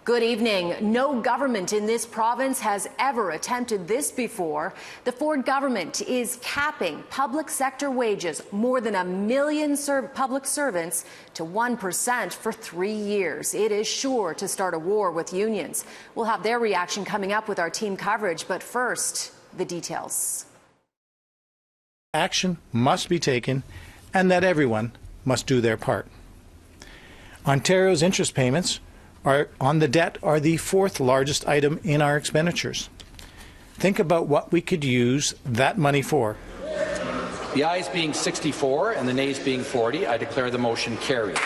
Good evening. No government in this province has ever attempted this before. The Ford government is capping public sector wages, more than 1 million public servants, to 1% for 3 years. It is sure to start a war with unions. We'll have their reaction coming up with our team coverage, but first, the details. Action must be taken, and that everyone must do their part. Ontario's interest payments on the debt are the fourth largest item in our expenditures. Think about what we could use that money for. The ayes being 64 and the nays being 40, I declare the motion carried.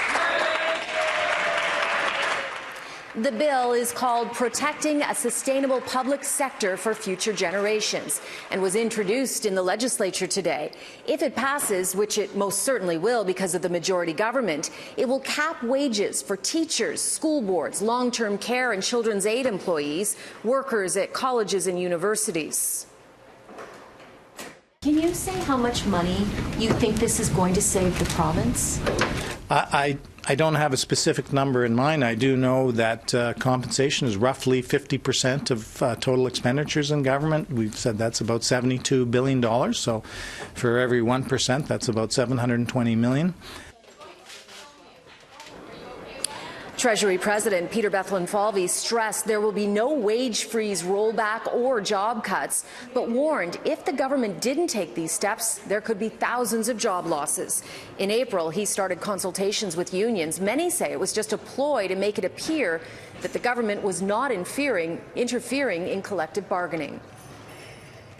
The bill is called Protecting a Sustainable Public Sector for Future Generations and was introduced in the legislature today. If it passes, which it most certainly will because of the majority government, it will cap wages for teachers, school boards, long-term care and children's aid employees, workers at colleges and universities. Can you say how much money you think this is going to save the province? I don't have a specific number in mind. I do know that compensation is roughly 50% of total expenditures in government. We've said that's about $72 billion. So for every 1%, that's about $720 million. Treasury President Peter Bethlenfalvy stressed there will be no wage freeze rollback or job cuts, but warned if the government didn't take these steps, there could be thousands of job losses. In April, he started consultations with unions. Many say it was just a ploy to make it appear that the government was not interfering in collective bargaining.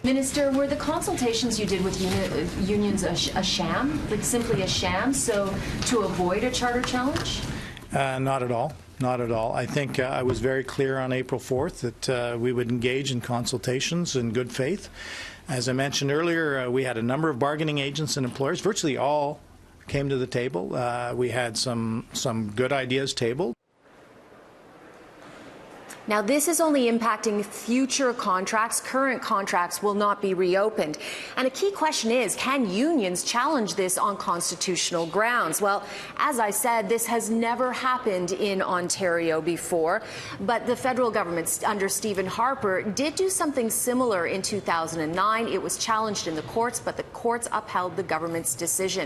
Minister, were the consultations you did with unions a sham, like simply a sham, so to avoid a charter challenge? Not at all. Not at all. I think I was very clear on April 4th that we would engage in consultations in good faith. As I mentioned earlier, we had a number of bargaining agents and employers. Virtually all came to the table. We had some good ideas tabled. Now, this is only impacting future contracts. Current contracts will not be reopened. And a key question is, can unions challenge this on constitutional grounds? Well, as I said, this has never happened in Ontario before. But the federal government under Stephen Harper did do something similar in 2009. It was challenged in the courts, but the courts upheld the government's decision.